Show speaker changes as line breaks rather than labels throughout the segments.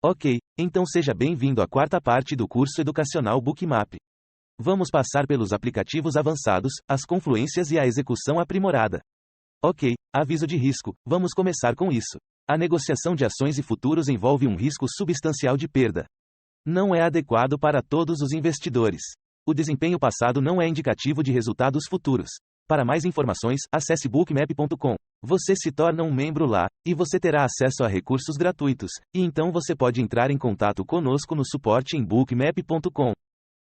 Ok, então seja bem-vindo à quarta parte do curso educacional Bookmap. Vamos passar pelos aplicativos avançados, as confluências e a execução aprimorada. Ok, aviso de risco, vamos começar com isso. A negociação de ações e futuros envolve um risco substancial de perda. Não é adequado para todos os investidores. O desempenho passado não é indicativo de resultados futuros. Para mais informações, acesse bookmap.com. Você se torna um membro lá, e você terá acesso a recursos gratuitos, e então você pode entrar em contato conosco no suporte em bookmap.com.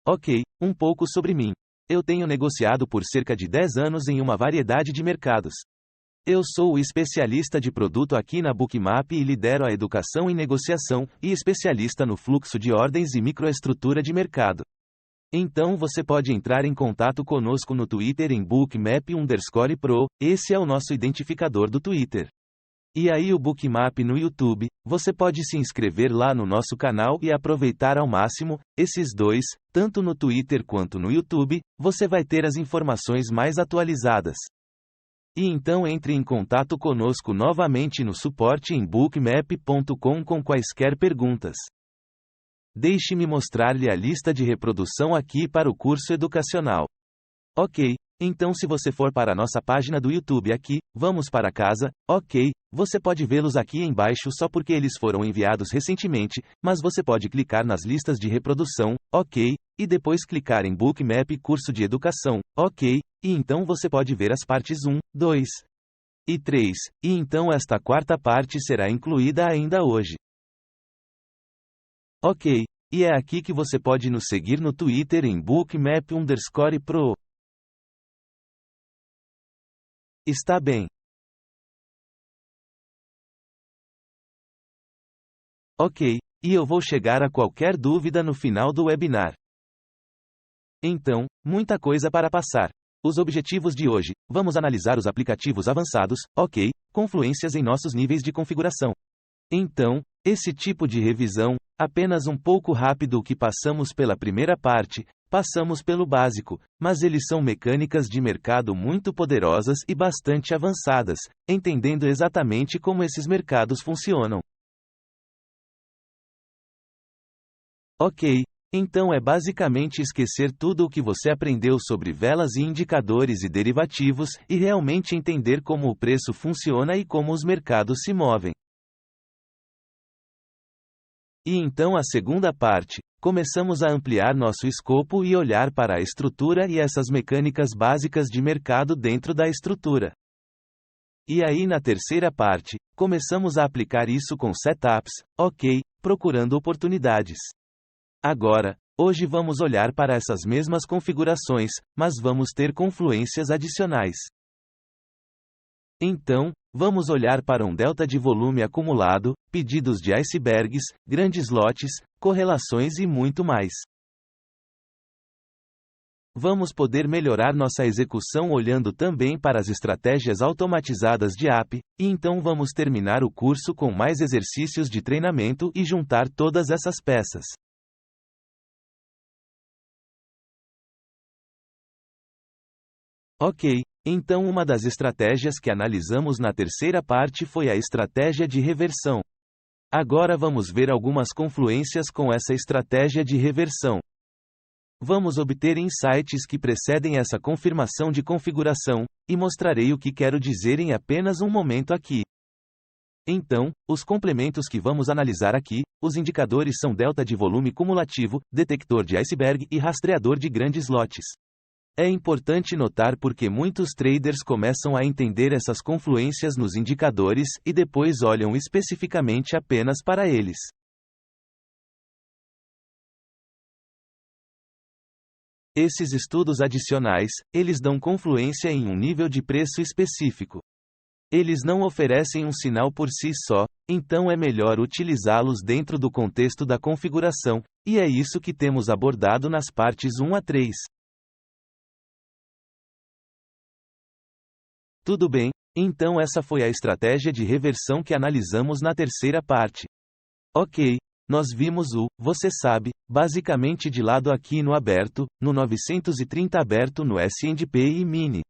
Ok, um pouco sobre mim. Eu tenho negociado por cerca de 10 anos em uma variedade de mercados. Eu sou o especialista de produto aqui na Bookmap e lidero a educação em negociação, e especialista no fluxo de ordens e microestrutura de mercado. Então você pode entrar em contato conosco no Twitter em bookmap_pro, esse é o nosso identificador do Twitter. E aí o Bookmap no YouTube, você pode se inscrever lá no nosso canal e aproveitar ao máximo, esses dois, tanto no Twitter quanto no YouTube, você vai ter as informações mais atualizadas. E então entre em contato conosco novamente no suporte em bookmap.com com quaisquer perguntas. Deixe-me mostrar-lhe a lista de reprodução aqui para o curso educacional. Ok, então se você for para a nossa página do YouTube aqui, vamos para casa, ok, você pode vê-los aqui embaixo só porque eles foram enviados recentemente, mas você pode clicar nas listas de reprodução, ok, e depois clicar em Bookmap Curso de Educação, ok, e então você pode ver as partes 1, 2 e 3, e então esta quarta parte será incluída ainda hoje. Ok, e é aqui que você pode nos seguir no Twitter em bookmap_pro. Está bem. Ok, e eu vou chegar a qualquer dúvida no final do webinar. Então, muita coisa para passar. Os objetivos de hoje, vamos analisar os aplicativos avançados, ok, confluências em nossos níveis de configuração. Então, esse tipo de revisão, apenas um pouco rápido o que passamos pela primeira parte, passamos pelo básico, mas eles são mecânicas de mercado muito poderosas e bastante avançadas, entendendo exatamente como esses mercados funcionam. Ok, então é basicamente esquecer tudo o que você aprendeu sobre velas e indicadores e derivativos, e realmente entender como o preço funciona e como os mercados se movem. E então a segunda parte, começamos a ampliar nosso escopo e olhar para a estrutura e essas mecânicas básicas de mercado dentro da estrutura. E aí na terceira parte, começamos a aplicar isso com setups, ok, procurando oportunidades. Agora, hoje vamos olhar para essas mesmas configurações, mas vamos ter confluências adicionais. Então, vamos olhar para um delta de volume acumulado, pedidos de icebergs, grandes lotes, correlações e muito mais. Vamos poder melhorar nossa execução olhando também para as estratégias automatizadas de API, e então vamos terminar o curso com mais exercícios de treinamento e juntar todas essas peças. Ok, então uma das estratégias que analisamos na terceira parte foi a estratégia de reversão. Agora vamos ver algumas confluências com essa estratégia de reversão. Vamos obter insights que precedem essa confirmação de configuração, e mostrarei o que quero dizer em apenas um momento aqui. Então, os complementos que vamos analisar aqui, os indicadores são delta de volume cumulativo, detector de iceberg e rastreador de grandes lotes. É importante notar porque muitos traders começam a entender essas confluências nos indicadores e depois olham especificamente apenas para eles. Esses estudos adicionais, eles dão confluência em um nível de preço específico. Eles não oferecem um sinal por si só, então é melhor utilizá-los dentro do contexto da configuração, e é isso que temos abordado nas partes 1 a 3. Tudo bem, então essa foi a estratégia de reversão que analisamos na terceira parte. Ok, nós vimos você sabe, basicamente de lado aqui no aberto, no 930 aberto no S&P e Mini.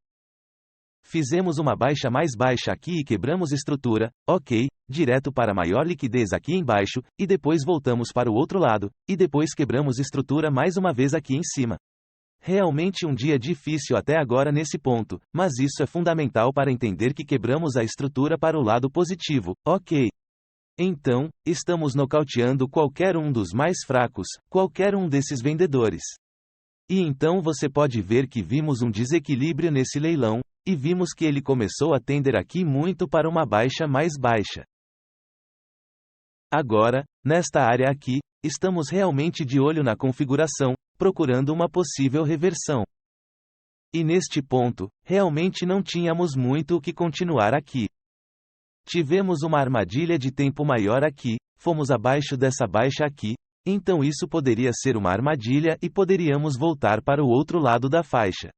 Fizemos uma baixa mais baixa aqui e quebramos estrutura, ok, direto para maior liquidez aqui embaixo, e depois voltamos para o outro lado, e depois quebramos estrutura mais uma vez aqui em cima. Realmente um dia difícil até agora nesse ponto, mas isso é fundamental para entender que quebramos a estrutura para o lado positivo, ok. Então, estamos nocauteando qualquer um dos mais fracos, qualquer um desses vendedores. E então você pode ver que vimos um desequilíbrio nesse leilão, e vimos que ele começou a tender aqui muito para uma baixa mais baixa. Agora, nesta área aqui, estamos realmente de olho na configuração, procurando uma possível reversão. E neste ponto, realmente não tínhamos muito o que continuar aqui. Tivemos uma armadilha de tempo maior aqui, fomos abaixo dessa baixa aqui, então isso poderia ser uma armadilha e poderíamos voltar para o outro lado da faixa.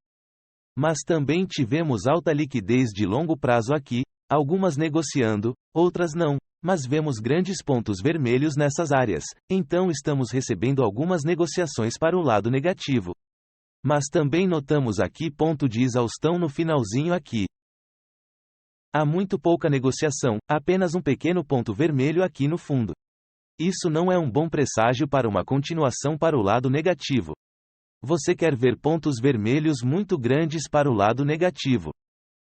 Mas também tivemos alta liquidez de longo prazo aqui, algumas negociando, outras não, mas vemos grandes pontos vermelhos nessas áreas, então estamos recebendo algumas negociações para o lado negativo. Mas também notamos aqui ponto de exaustão no finalzinho aqui. Há muito pouca negociação, apenas um pequeno ponto vermelho aqui no fundo. Isso não é um bom presságio para uma continuação para o lado negativo. Você quer ver pontos vermelhos muito grandes para o lado negativo.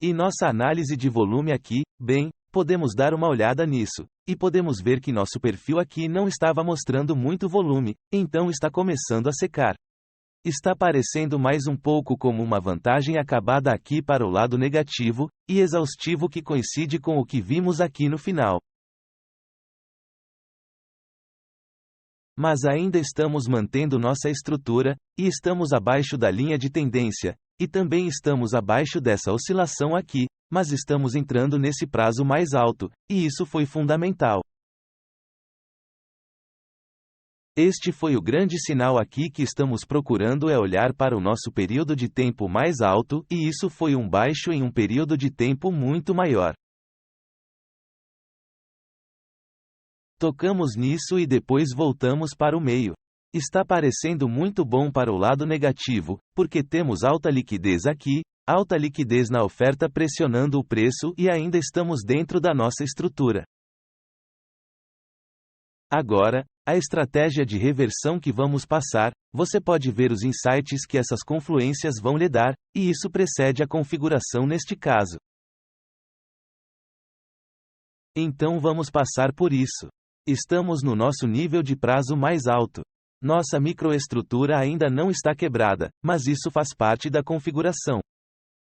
E nossa análise de volume aqui, bem, podemos dar uma olhada nisso, e podemos ver que nosso perfil aqui não estava mostrando muito volume, então está começando a secar. Está parecendo mais um pouco como uma vantagem acabada aqui para o lado negativo, e exaustivo que coincide com o que vimos aqui no final. Mas ainda estamos mantendo nossa estrutura, e estamos abaixo da linha de tendência, e também estamos abaixo dessa oscilação aqui, mas estamos entrando nesse prazo mais alto, e isso foi fundamental. Este foi o grande sinal aqui que estamos procurando é olhar para o nosso período de tempo mais alto, e isso foi um baixo em um período de tempo muito maior. Tocamos nisso e depois voltamos para o meio. Está parecendo muito bom para o lado negativo, porque temos alta liquidez aqui, alta liquidez na oferta pressionando o preço e ainda estamos dentro da nossa estrutura. Agora, a estratégia de reversão que vamos passar, você pode ver os insights que essas confluências vão lhe dar, e isso precede a configuração neste caso. Então vamos passar por isso. Estamos no nosso nível de prazo mais alto. Nossa microestrutura ainda não está quebrada, mas isso faz parte da configuração.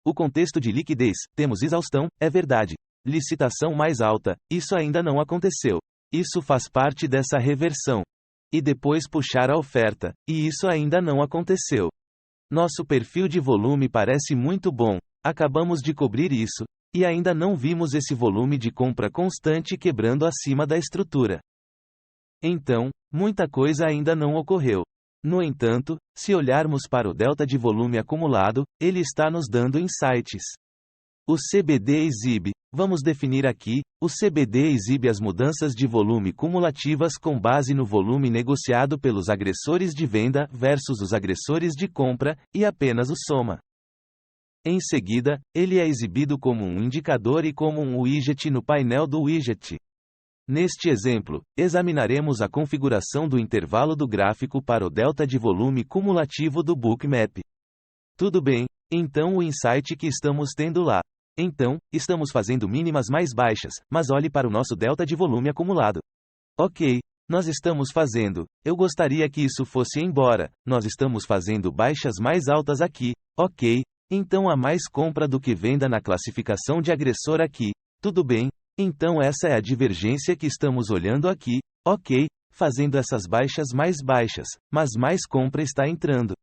O contexto de liquidez, temos exaustão, é verdade. Licitação mais alta, isso ainda não aconteceu. Isso faz parte dessa reversão. E depois puxar a oferta, e isso ainda não aconteceu. Nosso perfil de volume parece muito bom, acabamos de cobrir isso, e ainda não vimos esse volume de compra constante quebrando acima da estrutura. Então, muita coisa ainda não ocorreu. No entanto, se olharmos para o delta de volume acumulado, ele está nos dando insights. O CBD exibe, vamos definir aqui, o CBD exibe as mudanças de volume cumulativas com base no volume negociado pelos agressores de venda versus os agressores de compra, e apenas o soma. Em seguida, ele é exibido como um indicador e como um widget no painel do widget. Neste exemplo, examinaremos a configuração do intervalo do gráfico para o delta de volume cumulativo do Bookmap. Tudo bem, então o insight que estamos tendo lá. Então, estamos fazendo mínimas mais baixas, mas olhe para o nosso delta de volume acumulado. Ok, nós estamos fazendo, eu gostaria que isso fosse embora, nós estamos fazendo baixas mais altas aqui, ok, então há mais compra do que venda na classificação de agressor aqui, tudo bem, então essa é a divergência que estamos olhando aqui, ok, fazendo essas baixas, mas mais compra está entrando.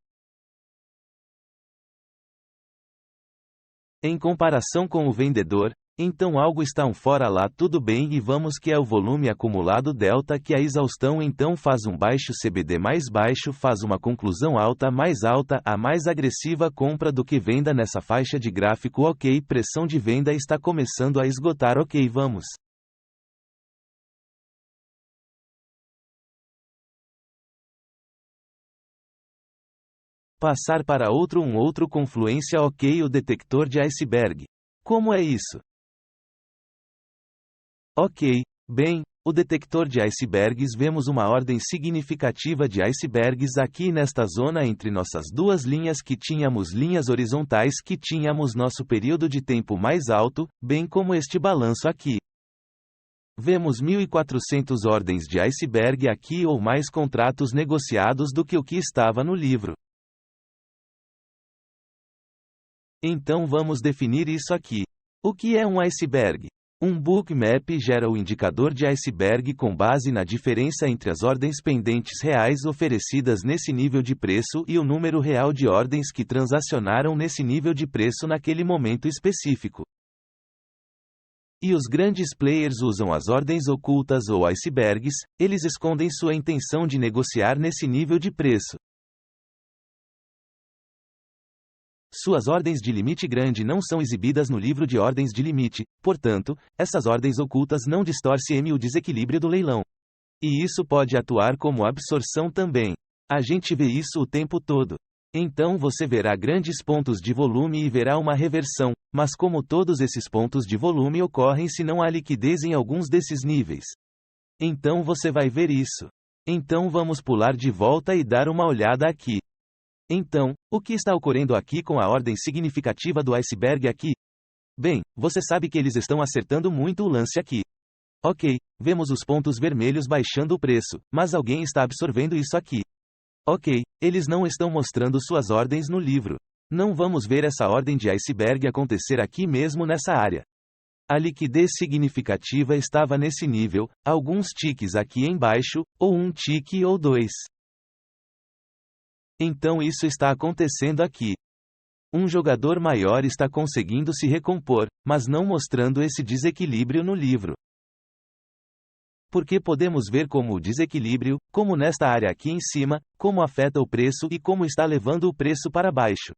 Em comparação com o vendedor, então algo está um fora lá tudo bem e vamos que é o volume acumulado delta que a exaustão então faz um baixo CBD mais baixo faz uma conclusão alta a mais agressiva compra do que venda nessa faixa de gráfico ok pressão de venda está começando a esgotar ok vamos. Passar para outro confluência ok o detector de iceberg. Como é isso? Ok, bem, o detector de icebergs vemos uma ordem significativa de icebergs aqui nesta zona entre nossas duas linhas que tínhamos linhas horizontais que tínhamos nosso período de tempo mais alto, bem como este balanço aqui. Vemos 1.400 ordens de iceberg aqui ou mais contratos negociados do que o que estava no livro. Então vamos definir isso aqui. O que é um iceberg? Um bookmap gera o indicador de iceberg com base na diferença entre as ordens pendentes reais oferecidas nesse nível de preço e o número real de ordens que transacionaram nesse nível de preço naquele momento específico. E os grandes players usam as ordens ocultas ou icebergs, eles escondem sua intenção de negociar nesse nível de preço. Suas ordens de limite grande não são exibidas no livro de ordens de limite, portanto, essas ordens ocultas não distorcem o desequilíbrio do leilão. E isso pode atuar como absorção também. A gente vê isso o tempo todo. Então você verá grandes pontos de volume e verá uma reversão, mas como todos esses pontos de volume ocorrem se não há liquidez em alguns desses níveis. Então você vai ver isso. Então vamos pular de volta e dar uma olhada aqui. Então, o que está ocorrendo aqui com a ordem significativa do iceberg aqui? Bem, você sabe que eles estão acertando muito o lance aqui. Ok, vemos os pontos vermelhos baixando o preço, mas alguém está absorvendo isso aqui. Ok, eles não estão mostrando suas ordens no livro. Não vamos ver essa ordem de iceberg acontecer aqui mesmo nessa área. A liquidez significativa estava nesse nível, alguns tiques aqui embaixo, ou um tique ou dois. Então isso está acontecendo aqui. Um jogador maior está conseguindo se recompor, mas não mostrando esse desequilíbrio no livro. Porque podemos ver como o desequilíbrio, como nesta área aqui em cima, como afeta o preço e como está levando o preço para baixo.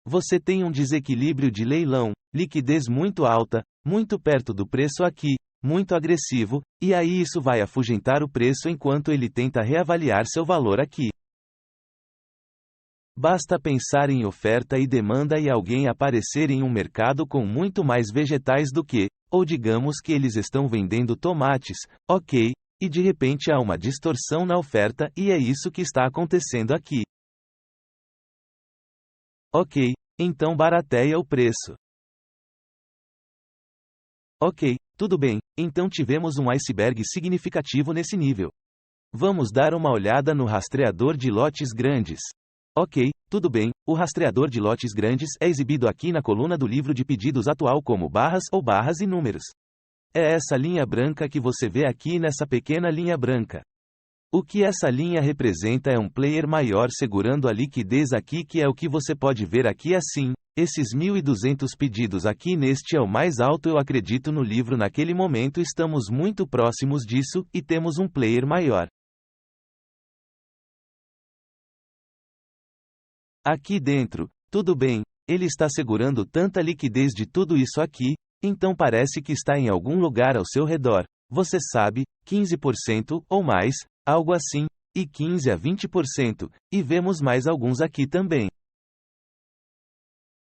Você tem um desequilíbrio de leilão, liquidez muito alta, muito perto do preço aqui, muito agressivo, e aí isso vai afugentar o preço enquanto ele tenta reavaliar seu valor aqui. Basta pensar em oferta e demanda e alguém aparecer em um mercado com muito mais vegetais do que, ou digamos que eles estão vendendo tomates, ok, e de repente há uma distorção na oferta e é isso que está acontecendo aqui. Ok, então barateia o preço. Ok, tudo bem, então tivemos um iceberg significativo nesse nível. Vamos dar uma olhada no rastreador de lotes grandes. Ok, tudo bem, o rastreador de lotes grandes é exibido aqui na coluna do livro de pedidos atual como barras ou barras e números. É essa linha branca que você vê aqui nessa pequena linha branca. O que essa linha representa é um player maior segurando a liquidez aqui que é o que você pode ver aqui assim, esses 1.200 pedidos aqui neste é o mais alto eu acredito no livro naquele momento estamos muito próximos disso, e temos um player maior. Aqui dentro, tudo bem, ele está segurando tanta liquidez de tudo isso aqui, então parece que está em algum lugar ao seu redor, você sabe, 15% ou mais, algo assim, e 15 a 20%, e vemos mais alguns aqui também.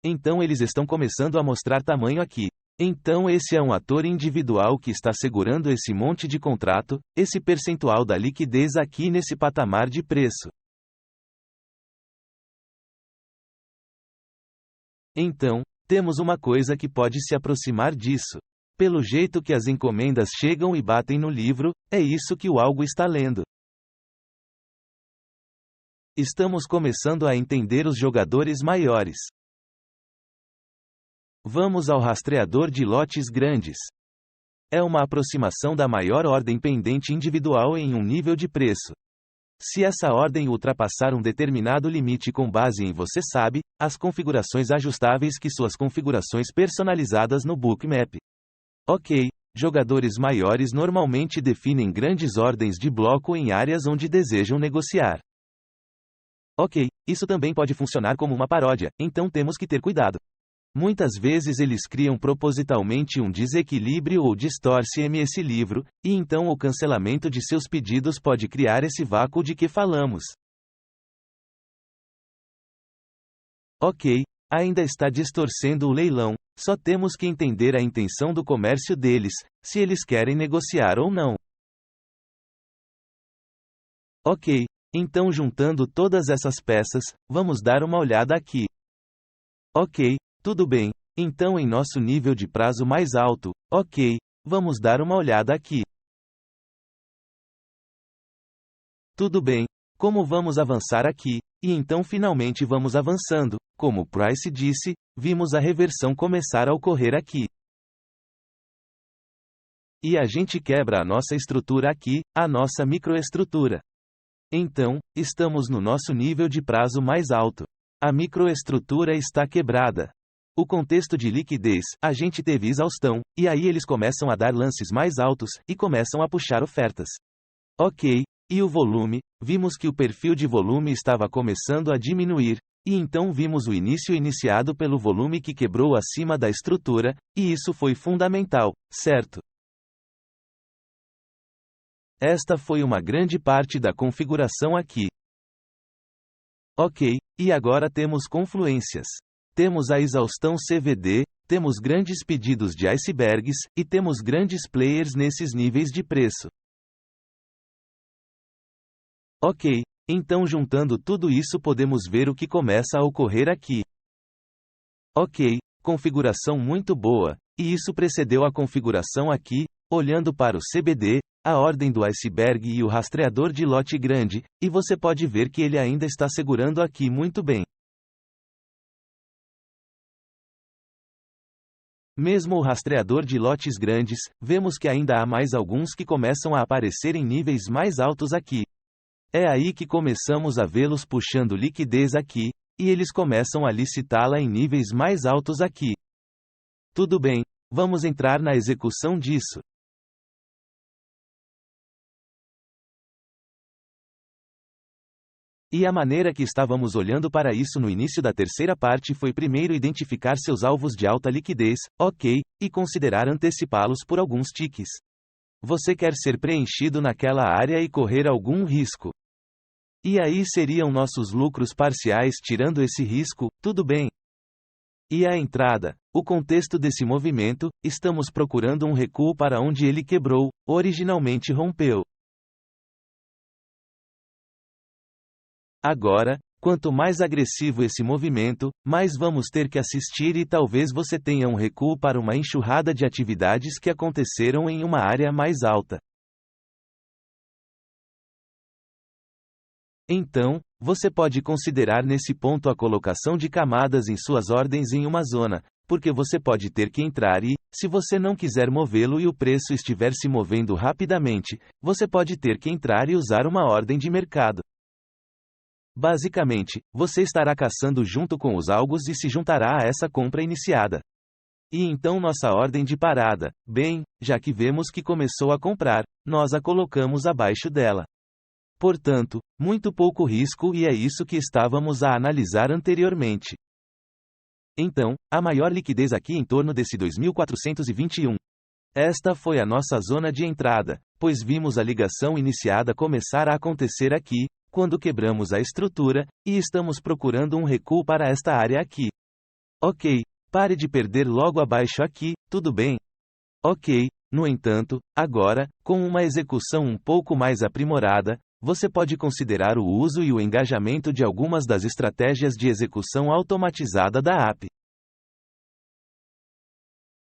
Então eles estão começando a mostrar tamanho aqui. Então esse é um ator individual que está segurando esse monte de contrato, esse percentual da liquidez aqui nesse patamar de preço. Então, temos uma coisa que pode se aproximar disso. Pelo jeito que as encomendas chegam e batem no livro, é isso que o algo está lendo. Estamos começando a entender os jogadores maiores. Vamos ao rastreador de lotes grandes. É uma aproximação da maior ordem pendente individual em um nível de preço. Se essa ordem ultrapassar um determinado limite com base em você sabe, as configurações ajustáveis que suas configurações personalizadas no bookmap. Ok, jogadores maiores normalmente definem grandes ordens de bloco em áreas onde desejam negociar. Ok, isso também pode funcionar como uma paródia, então temos que ter cuidado. Muitas vezes eles criam propositalmente um desequilíbrio ou distorcem esse livro, e então o cancelamento de seus pedidos pode criar esse vácuo de que falamos. Ok, ainda está distorcendo o leilão, só temos que entender a intenção do comércio deles, se eles querem negociar ou não. Ok, então juntando todas essas peças, vamos dar uma olhada aqui. Ok, tudo bem, então em nosso nível de prazo mais alto, ok, vamos dar uma olhada aqui. Tudo bem, como vamos avançar aqui, e então finalmente vamos avançando, como Price disse, vimos a reversão começar a ocorrer aqui. E a gente quebra a nossa estrutura aqui, a nossa microestrutura. Então, estamos no nosso nível de prazo mais alto. A microestrutura está quebrada. O contexto de liquidez, a gente teve exaustão, e aí eles começam a dar lances mais altos, e começam a puxar ofertas. Ok, e o volume, vimos que o perfil de volume estava começando a diminuir, e então vimos o início iniciado pelo volume que quebrou acima da estrutura, e isso foi fundamental, certo? Esta foi uma grande parte da configuração aqui. Ok, e agora temos confluências. Temos a exaustão CVD, temos grandes pedidos de icebergs, e temos grandes players nesses níveis de preço. Ok, então juntando tudo isso podemos ver o que começa a ocorrer aqui. Ok, configuração muito boa, e isso precedeu a configuração aqui, olhando para o CBD, a ordem do iceberg e o rastreador de lote grande, e você pode ver que ele ainda está segurando aqui muito bem. Mesmo o rastreador de lotes grandes, vemos que ainda há mais alguns que começam a aparecer em níveis mais altos aqui. É aí que começamos a vê-los puxando liquidez aqui, e eles começam a licitá-la em níveis mais altos aqui. Tudo bem, vamos entrar na execução disso. E a maneira que estávamos olhando para isso no início da terceira parte foi primeiro identificar seus alvos de alta liquidez, ok, e considerar antecipá-los por alguns ticks. Você quer ser preenchido naquela área e correr algum risco. E aí seriam nossos lucros parciais tirando esse risco, tudo bem. E a entrada, o contexto desse movimento, estamos procurando um recuo para onde ele quebrou, originalmente rompeu. Agora, quanto mais agressivo esse movimento, mais vamos ter que assistir e talvez você tenha um recuo para uma enxurrada de atividades que aconteceram em uma área mais alta. Então, você pode considerar nesse ponto a colocação de camadas em suas ordens em uma zona, porque você pode ter que entrar e, se você não quiser movê-lo e o preço estiver se movendo rapidamente, você pode ter que entrar e usar uma ordem de mercado. Basicamente, você estará caçando junto com os algos e se juntará a essa compra iniciada. E então nossa ordem de parada, bem, já que vemos que começou a comprar, nós a colocamos abaixo dela. Portanto, muito pouco risco e é isso que estávamos a analisar anteriormente. Então, a maior liquidez aqui em torno desse 2421. Esta foi a nossa zona de entrada, pois vimos a ligação iniciada começar a acontecer aqui, quando quebramos a estrutura, e estamos procurando um recuo para esta área aqui. Ok, pare de perder logo abaixo aqui, tudo bem? Ok, no entanto, agora, com uma execução um pouco mais aprimorada, você pode considerar o uso e o engajamento de algumas das estratégias de execução automatizada da app.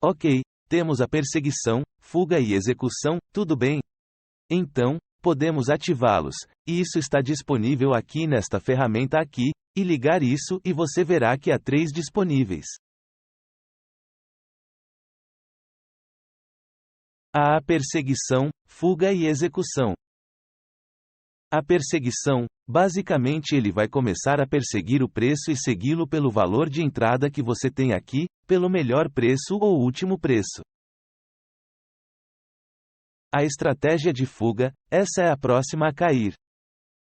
Ok, temos a perseguição, fuga e execução, tudo bem? Então, podemos ativá-los, e isso está disponível aqui nesta ferramenta aqui, e ligar isso e você verá que há 3 disponíveis. A perseguição, fuga e execução. A perseguição, basicamente ele vai começar a perseguir o preço e segui-lo pelo valor de entrada que você tem aqui, pelo melhor preço ou último preço. A estratégia de fuga, essa é a próxima a cair.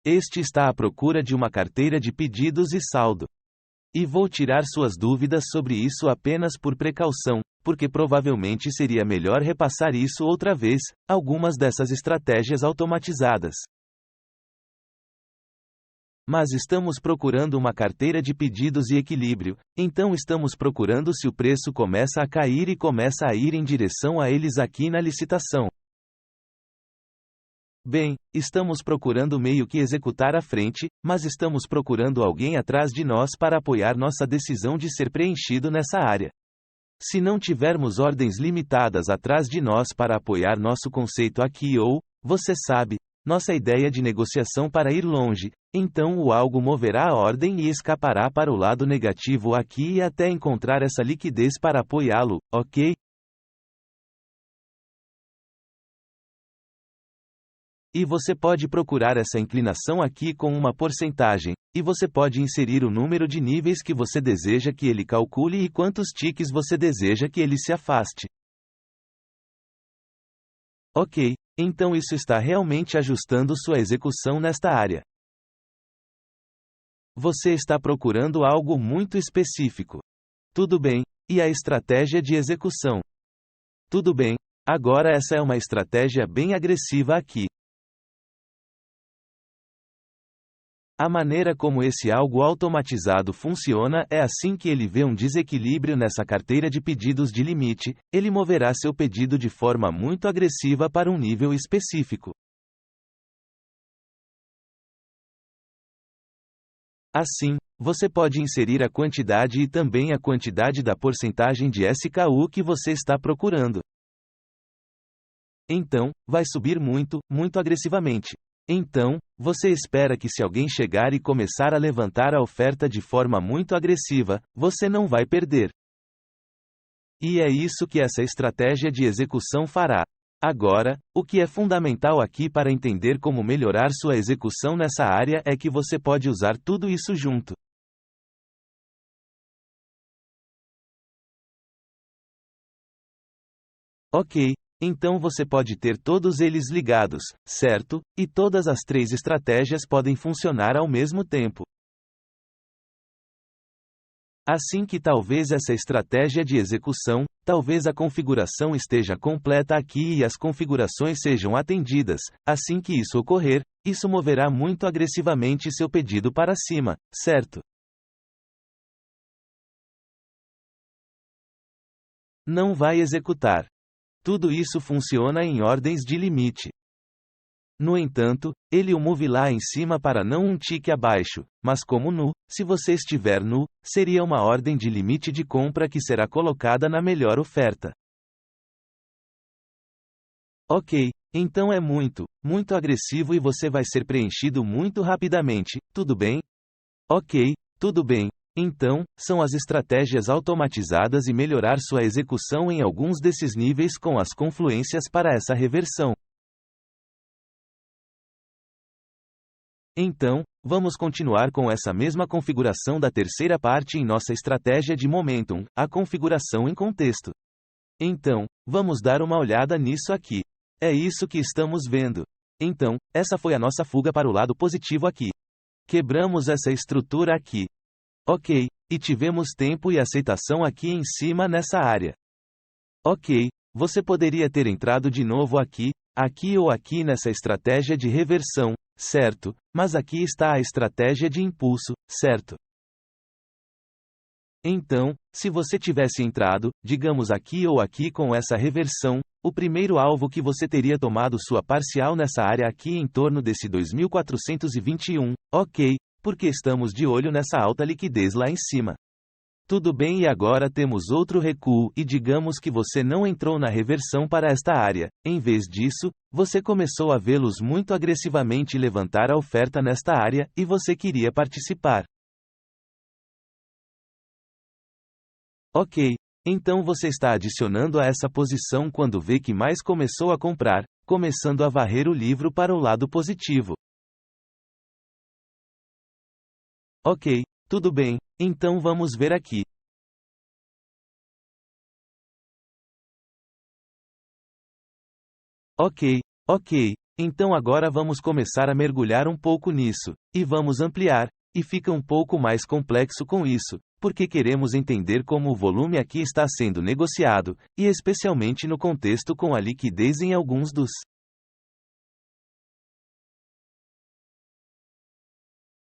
Este está à procura de uma carteira de pedidos e saldo. E vou tirar suas dúvidas sobre isso apenas por precaução, porque provavelmente seria melhor repassar isso outra vez, algumas dessas estratégias automatizadas. Mas estamos procurando uma carteira de pedidos e equilíbrio, então estamos procurando se o preço começa a cair e começa a ir em direção a eles aqui na licitação. Bem, estamos procurando meio que executar à frente, mas estamos procurando alguém atrás de nós para apoiar nossa decisão de ser preenchido nessa área. Se não tivermos ordens limitadas atrás de nós para apoiar nosso conceito aqui ou, você sabe, nossa ideia de negociação para ir longe, então o algo moverá a ordem e escapará para o lado negativo aqui e até encontrar essa liquidez para apoiá-lo, ok? E você pode procurar essa inclinação aqui com uma porcentagem, e você pode inserir o número de níveis que você deseja que ele calcule e quantos tiques você deseja que ele se afaste. Ok, então isso está realmente ajustando sua execução nesta área. Você está procurando algo muito específico. Tudo bem, e a estratégia de execução? Tudo bem, agora essa é uma estratégia bem agressiva aqui. A maneira como esse algo automatizado funciona é assim que ele vê um desequilíbrio nessa carteira de pedidos de limite, ele moverá seu pedido de forma muito agressiva para um nível específico. Assim, você pode inserir a quantidade e também a quantidade da porcentagem de SKU que você está procurando. Então, vai subir muito, muito agressivamente. Então, você espera que se alguém chegar e começar a levantar a oferta de forma muito agressiva, você não vai perder. E é isso que essa estratégia de execução fará. Agora, o que é fundamental aqui para entender como melhorar sua execução nessa área é que você pode usar tudo isso junto. Ok, então você pode ter todos eles ligados, certo? E todas as três estratégias podem funcionar ao mesmo tempo. Assim que talvez essa estratégia de execução, talvez a configuração esteja completa aqui e as configurações sejam atendidas, assim que isso ocorrer, isso moverá muito agressivamente seu pedido para cima, certo? Não vai executar. Tudo isso funciona em ordens de limite. No entanto, ele o move lá em cima para não um tique abaixo, mas como nu, se você estiver nu, seria uma ordem de limite de compra que será colocada na melhor oferta. Ok, então é muito, muito agressivo e você vai ser preenchido muito rapidamente, tudo bem? Ok, tudo bem. Então, são as estratégias automatizadas e melhorar sua execução em alguns desses níveis com as confluências para essa reversão. Então, vamos continuar com essa mesma configuração da terceira parte em nossa estratégia de momentum, a configuração em contexto. Então, vamos dar uma olhada nisso aqui. É isso que estamos vendo. Então, essa foi a nossa fuga para o lado positivo aqui. Quebramos essa estrutura aqui. Ok, e tivemos tempo e aceitação aqui em cima nessa área. Ok, você poderia ter entrado de novo aqui, aqui ou aqui nessa estratégia de reversão, certo? Mas aqui está a estratégia de impulso, certo? Então, se você tivesse entrado, digamos aqui ou aqui com essa reversão, o primeiro alvo que você teria tomado sua parcial nessa área aqui em torno desse 2421, ok, porque estamos de olho nessa alta liquidez lá em cima. Tudo bem, e agora temos outro recuo e digamos que você não entrou na reversão para esta área. Em vez disso, você começou a vê-los muito agressivamente levantar a oferta nesta área e você queria participar. Ok, então você está adicionando a essa posição quando vê que mais começou a comprar, começando a varrer o livro para o lado positivo. Ok, tudo bem, então vamos ver aqui. Ok, ok, então agora vamos começar a mergulhar um pouco nisso, e vamos ampliar, e fica um pouco mais complexo com isso, porque queremos entender como o volume aqui está sendo negociado, e especialmente no contexto com a liquidez em alguns dos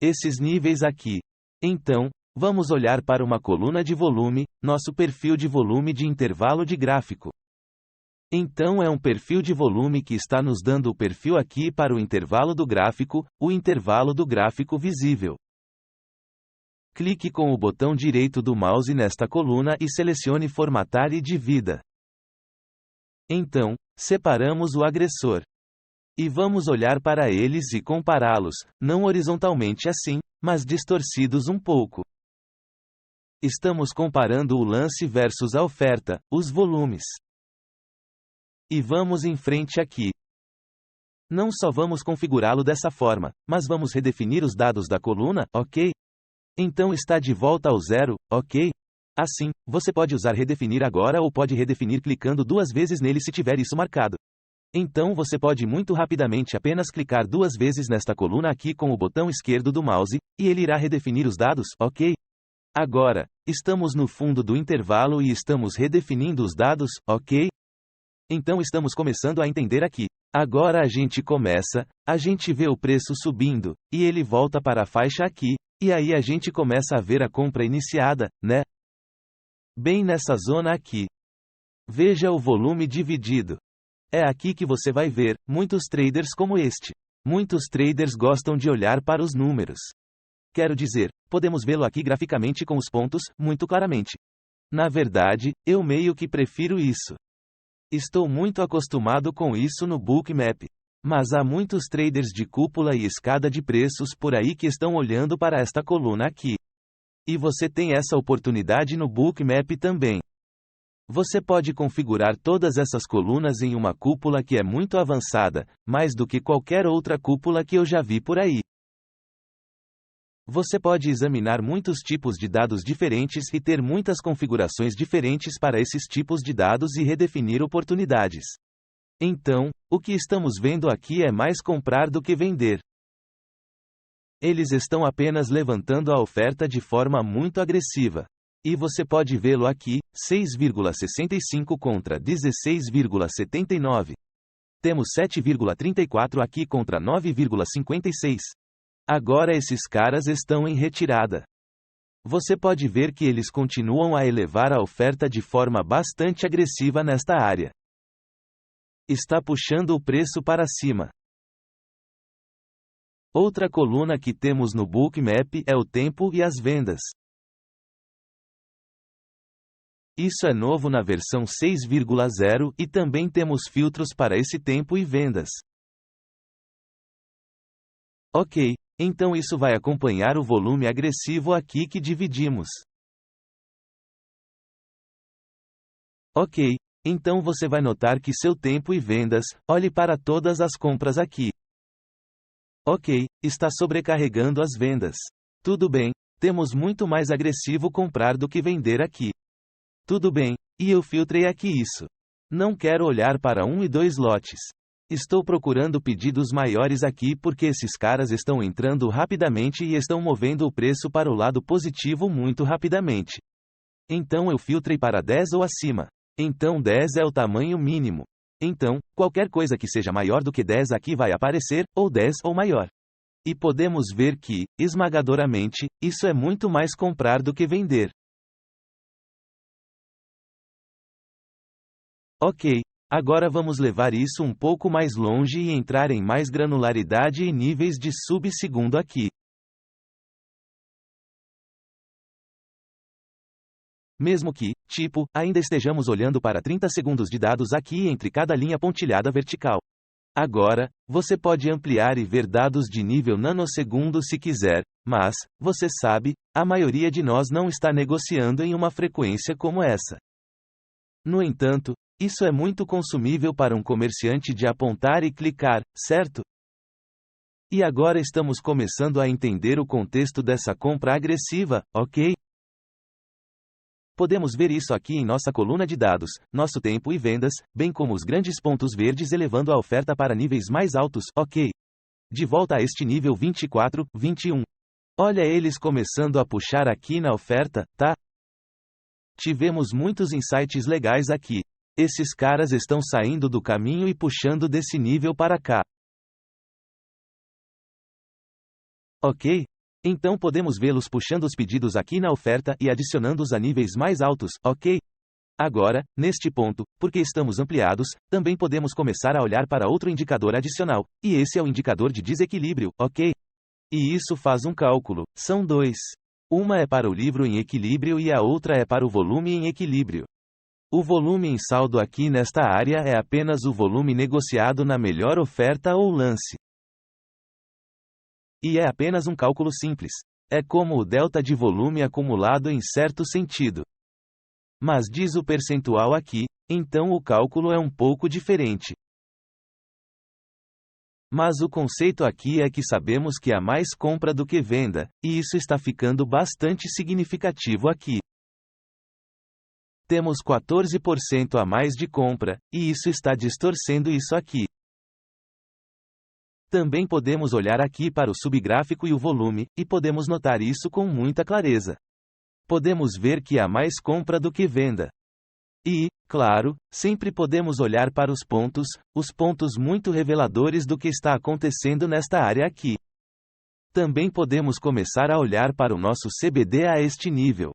esses níveis aqui. Então, vamos olhar para uma coluna de volume, nosso perfil de volume de intervalo de gráfico. Então é um perfil de volume que está nos dando o perfil aqui para o intervalo do gráfico, o intervalo do gráfico visível. Clique com o botão direito do mouse nesta coluna e selecione Formatar e Divida. Então, separamos o agressor. E vamos olhar para eles e compará-los, não horizontalmente assim, mas distorcidos um pouco. Estamos comparando o lance versus a oferta, os volumes. E vamos em frente aqui. Não só vamos configurá-lo dessa forma, mas vamos redefinir os dados da coluna, ok? Então está de volta ao zero, ok? Assim, você pode usar redefinir agora ou pode redefinir clicando 2 vezes nele se tiver isso marcado. Então você pode muito rapidamente apenas clicar 2 vezes nesta coluna aqui com o botão esquerdo do mouse, e ele irá redefinir os dados, ok? Agora, estamos no fundo do intervalo e estamos redefinindo os dados, ok? Então estamos começando a entender aqui. Agora a gente vê o preço subindo, e ele volta para a faixa aqui, e aí a gente começa a ver a compra iniciada, né? Bem nessa zona aqui. Veja o volume dividido. É aqui que você vai ver muitos traders como este. Muitos traders gostam de olhar para os números. Quero dizer, podemos vê-lo aqui graficamente com os pontos, muito claramente. Na verdade, eu meio que prefiro isso. Estou muito acostumado com isso no Bookmap. Mas há muitos traders de cúpula e escada de preços por aí que estão olhando para esta coluna aqui. E você tem essa oportunidade no Bookmap também. Você pode configurar todas essas colunas em uma cúpula que é muito avançada, mais do que qualquer outra cúpula que eu já vi por aí. Você pode examinar muitos tipos de dados diferentes e ter muitas configurações diferentes para esses tipos de dados e redefinir oportunidades. Então, o que estamos vendo aqui é mais comprar do que vender. Eles estão apenas levantando a oferta de forma muito agressiva. E você pode vê-lo aqui, 6,65 contra 16,79. Temos 7,34 aqui contra 9,56. Agora esses caras estão em retirada. Você pode ver que eles continuam a elevar a oferta de forma bastante agressiva nesta área. Está puxando o preço para cima. Outra coluna que temos no Bookmap é o tempo e as vendas. Isso é novo na versão 6.0 e também temos filtros para esse tempo e vendas. Ok, então isso vai acompanhar o volume agressivo aqui que dividimos. Ok, então você vai notar que seu tempo e vendas, olhe para todas as compras aqui. Ok, está sobrecarregando as vendas. Tudo bem, temos muito mais agressivo comprar do que vender aqui. Tudo bem, e eu filtrei aqui isso. Não quero olhar para 1 e 2 lotes. Estou procurando pedidos maiores aqui porque esses caras estão entrando rapidamente e estão movendo o preço para o lado positivo muito rapidamente. Então eu filtrei para 10 ou acima. Então 10 é o tamanho mínimo. Então, qualquer coisa que seja maior do que 10 aqui vai aparecer, ou 10 ou maior. E podemos ver que, esmagadoramente, isso é muito mais comprar do que vender. Ok, agora vamos levar isso um pouco mais longe e entrar em mais granularidade e níveis de subsegundo aqui. Mesmo que, tipo, ainda estejamos olhando para 30 segundos de dados aqui entre cada linha pontilhada vertical. Agora, você pode ampliar e ver dados de nível nanosegundo se quiser, mas, você sabe, a maioria de nós não está negociando em uma frequência como essa. No entanto, isso é muito consumível para um comerciante de apontar e clicar, certo? E agora estamos começando a entender o contexto dessa compra agressiva, ok? Podemos ver isso aqui em nossa coluna de dados, nosso tempo e vendas, bem como os grandes pontos verdes elevando a oferta para níveis mais altos, ok? De volta a este nível 24, 21. Olha eles começando a puxar aqui na oferta, tá? Tivemos muitos insights legais aqui. Esses caras estão saindo do caminho e puxando desse nível para cá. Ok? Então podemos vê-los puxando os pedidos aqui na oferta e adicionando-os a níveis mais altos, ok? Agora, neste ponto, porque estamos ampliados, também podemos começar a olhar para outro indicador adicional, e esse é o indicador de desequilíbrio, ok? E isso faz um cálculo, são dois. Uma é para o livro em equilíbrio e a outra é para o volume em equilíbrio. O volume em saldo aqui nesta área é apenas o volume negociado na melhor oferta ou lance. E é apenas um cálculo simples. É como o delta de volume acumulado em certo sentido. Mas diz o percentual aqui, então o cálculo é um pouco diferente. Mas o conceito aqui é que sabemos que há mais compra do que venda, e isso está ficando bastante significativo aqui. Temos 14% a mais de compra, e isso está distorcendo isso aqui. Também podemos olhar aqui para o subgráfico e o volume, e podemos notar isso com muita clareza. Podemos ver que há mais compra do que venda. E, claro, sempre podemos olhar para os pontos muito reveladores do que está acontecendo nesta área aqui. Também podemos começar a olhar para o nosso CBD a este nível.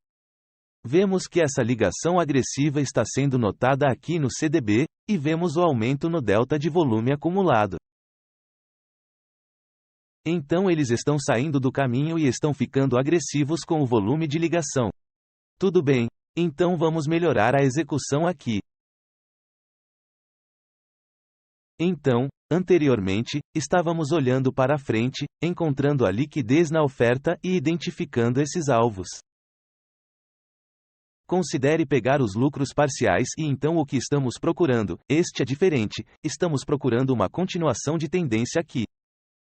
Vemos que essa ligação agressiva está sendo notada aqui no CDB, e vemos o aumento no delta de volume acumulado. Então eles estão saindo do caminho e estão ficando agressivos com o volume de ligação. Tudo bem, então vamos melhorar a execução aqui. Então, anteriormente, estávamos olhando para frente, encontrando a liquidez na oferta e identificando esses alvos. Considere pegar os lucros parciais e então o que estamos procurando, este é diferente, estamos procurando uma continuação de tendência aqui.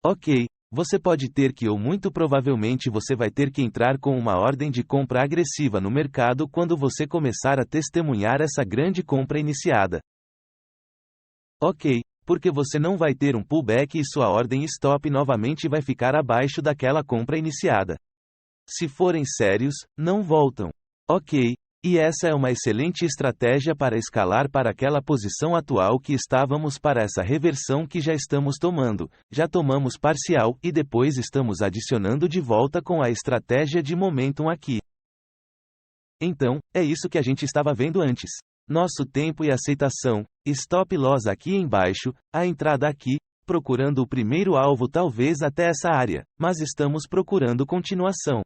Ok. Você pode ter que ou muito provavelmente você vai ter que entrar com uma ordem de compra agressiva no mercado quando você começar a testemunhar essa grande compra iniciada. Ok, porque você não vai ter um pullback e sua ordem stop novamente vai ficar abaixo daquela compra iniciada. Se forem sérios, não voltam. Ok. E essa é uma excelente estratégia para escalar para aquela posição atual que estávamos para essa reversão que já estamos tomando. Já tomamos parcial e depois estamos adicionando de volta com a estratégia de momentum aqui. Então, é isso que a gente estava vendo antes. Nosso tempo e aceitação, stop loss aqui embaixo, a entrada aqui, procurando o primeiro alvo talvez até essa área, mas estamos procurando continuação.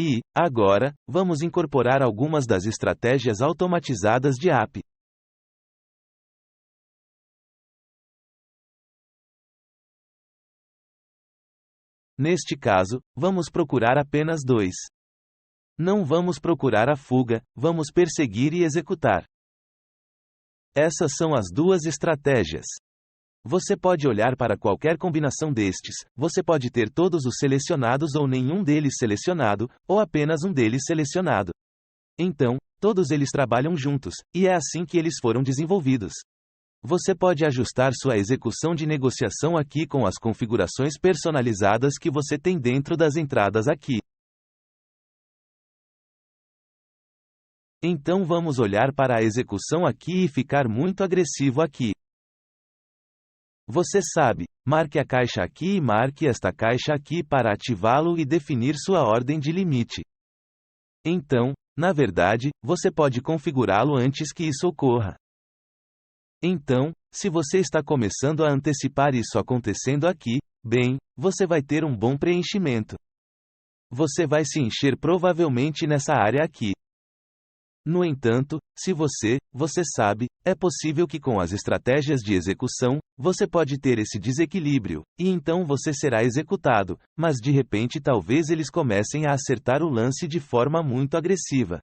E, agora, vamos incorporar algumas das estratégias automatizadas de API. Neste caso, vamos procurar apenas dois. Não vamos procurar a fuga, vamos perseguir e executar. Essas são as duas estratégias. Você pode olhar para qualquer combinação destes, você pode ter todos os selecionados ou nenhum deles selecionado, ou apenas um deles selecionado. Então, todos eles trabalham juntos, e é assim que eles foram desenvolvidos. Você pode ajustar sua execução de negociação aqui com as configurações personalizadas que você tem dentro das entradas aqui. Então vamos olhar para a execução aqui e ficar muito agressivo aqui. Você sabe, marque a caixa aqui e marque esta caixa aqui para ativá-lo e definir sua ordem de limite. Então, na verdade, você pode configurá-lo antes que isso ocorra. Então, se você está começando a antecipar isso acontecendo aqui, bem, você vai ter um bom preenchimento. Você vai se encher provavelmente nessa área aqui. No entanto, se você sabe, é possível que com as estratégias de execução, você pode ter esse desequilíbrio, e então você será executado, mas de repente talvez eles comecem a acertar o lance de forma muito agressiva.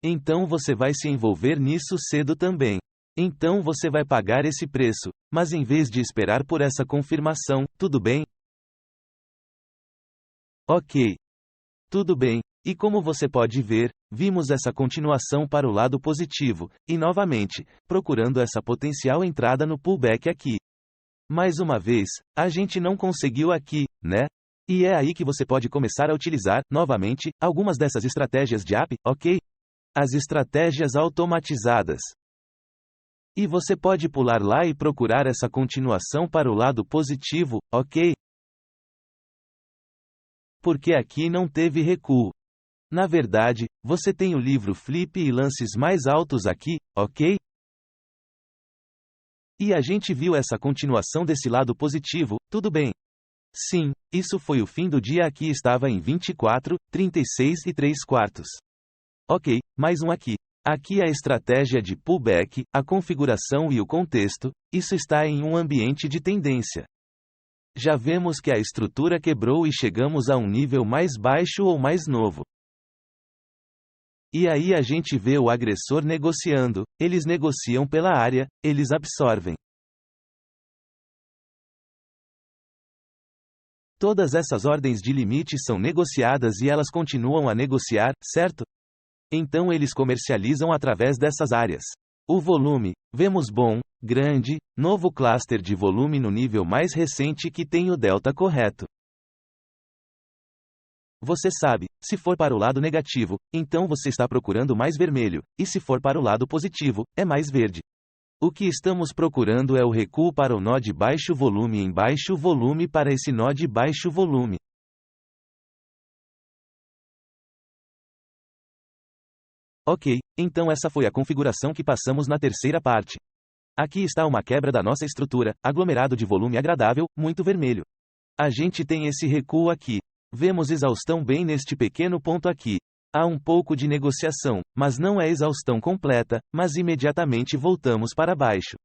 Então você vai se envolver nisso cedo também. Então você vai pagar esse preço, mas em vez de esperar por essa confirmação, tudo bem? Ok. Tudo bem. E como você pode ver, vimos essa continuação para o lado positivo, e novamente, procurando essa potencial entrada no pullback aqui. Mais uma vez, a gente não conseguiu aqui, né? E é aí que você pode começar a utilizar, novamente, algumas dessas estratégias de API, ok? As estratégias automatizadas. E você pode pular lá e procurar essa continuação para o lado positivo, ok? porque aqui não teve recuo. Na verdade, você tem o livro flip e lances mais altos aqui, ok? E a gente viu essa continuação desse lado positivo, tudo bem. Sim, isso foi o fim do dia aqui estava em 24, 36 e 3/4. Ok, mais um aqui. Aqui a estratégia de pullback, a configuração e o contexto, isso está em um ambiente de tendência. Já vemos que a estrutura quebrou e chegamos a um nível mais baixo ou mais novo. E aí a gente vê o agressor negociando, eles negociam pela área, eles absorvem. Todas essas ordens de limite são negociadas e elas continuam a negociar, certo? Então eles comercializam através dessas áreas. O volume, vemos bom, grande, novo cluster de volume no nível mais recente que tem o delta correto. Você sabe, se for para o lado negativo, então você está procurando mais vermelho, e se for para o lado positivo, é mais verde. O que estamos procurando é o recuo para o nó de baixo volume em baixo volume para esse nó de baixo volume. Ok, então essa foi a configuração que passamos na terceira parte. Aqui está uma quebra da nossa estrutura, aglomerado de volume agradável, muito vermelho. A gente tem esse recuo aqui. Vemos exaustão bem neste pequeno ponto aqui. Há um pouco de negociação, mas não é exaustão completa, mas imediatamente voltamos para baixo.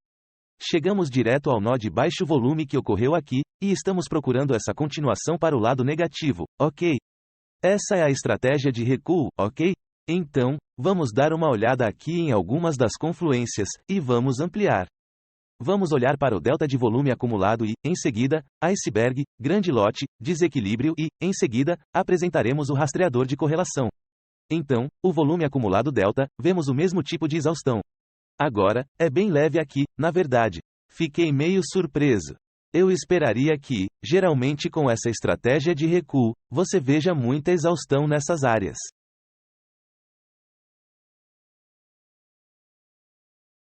Chegamos direto ao nó de baixo volume que ocorreu aqui, e estamos procurando essa continuação para o lado negativo, ok? Essa é a estratégia de recuo, ok? Então, vamos dar uma olhada aqui em algumas das confluências, e vamos ampliar. Vamos olhar para o delta de volume acumulado e, em seguida, iceberg, grande lote, desequilíbrio e, em seguida, apresentaremos o rastreador de correlação. Então, o volume acumulado delta, vemos o mesmo tipo de exaustão. Agora, é bem leve aqui, na verdade. Fiquei meio surpreso. Eu esperaria que, geralmente com essa estratégia de recuo, você veja muita exaustão nessas áreas.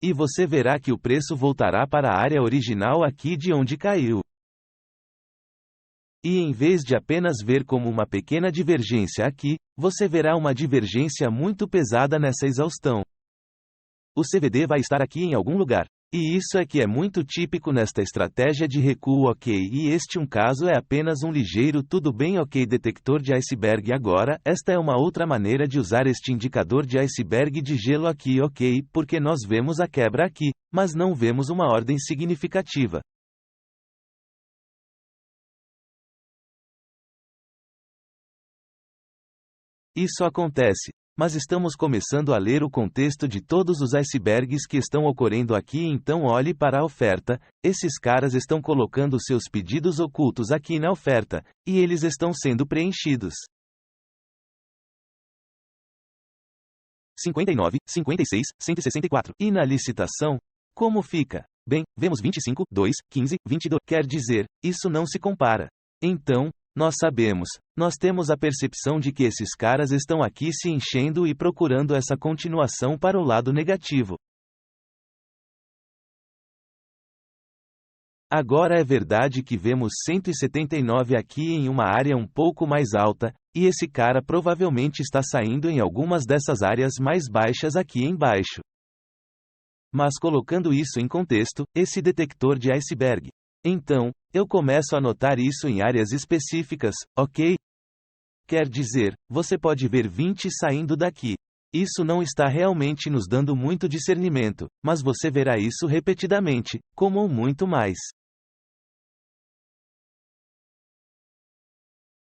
E você verá que o preço voltará para a área original aqui de onde caiu. E em vez de apenas ver como uma pequena divergência aqui, você verá uma divergência muito pesada nessa exaustão. O CVD vai estar aqui em algum lugar. E isso é que é muito típico nesta estratégia de recuo ok, e este caso é apenas um ligeiro tudo bem ok detector de iceberg agora, esta é uma outra maneira de usar este indicador de iceberg de gelo aqui ok, porque nós vemos a quebra aqui, mas não vemos uma ordem significativa. Isso acontece. Mas estamos começando a ler o contexto de todos os icebergs que estão ocorrendo aqui, então olhe para a oferta, esses caras estão colocando seus pedidos ocultos aqui na oferta, e eles estão sendo preenchidos. 59, 56, 164. E na licitação? Como fica? Bem, vemos 25, 2, 15, 22. Quer dizer, isso não se compara. Então, nós sabemos, nós temos a percepção de que esses caras estão aqui se enchendo e procurando essa continuação para o lado negativo. Agora é verdade que vemos 179 aqui em uma área um pouco mais alta, e esse cara provavelmente está saindo em algumas dessas áreas mais baixas aqui embaixo. Mas colocando isso em contexto, esse detector de iceberg. Então, eu começo a notar isso em áreas específicas, ok? Quer dizer, você pode ver 20 saindo daqui. Isso não está realmente nos dando muito discernimento, mas você verá isso repetidamente, como muito mais.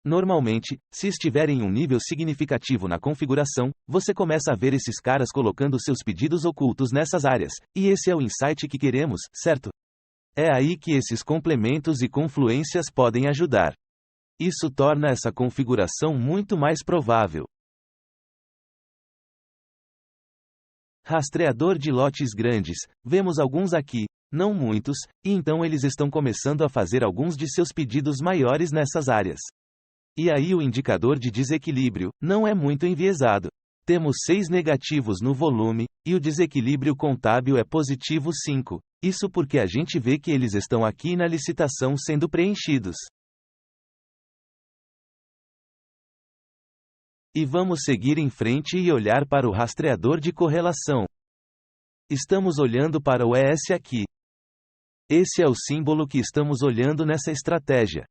Normalmente, se estiver em um nível significativo na configuração, você começa a ver esses caras colocando seus pedidos ocultos nessas áreas, e esse é o insight que queremos, certo? É aí que esses complementos e confluências podem ajudar. Isso torna essa configuração muito mais provável. Rastreador de lotes grandes, vemos alguns aqui, não muitos, e então eles estão começando a fazer alguns de seus pedidos maiores nessas áreas. E aí o indicador de desequilíbrio não é muito enviesado. Temos 6 negativos no volume, e o desequilíbrio contábil é positivo 5. Isso porque a gente vê que eles estão aqui na licitação sendo preenchidos. E vamos seguir em frente e olhar para o rastreador de correlação. Estamos olhando para o ES aqui. Esse é o símbolo que estamos olhando nessa estratégia.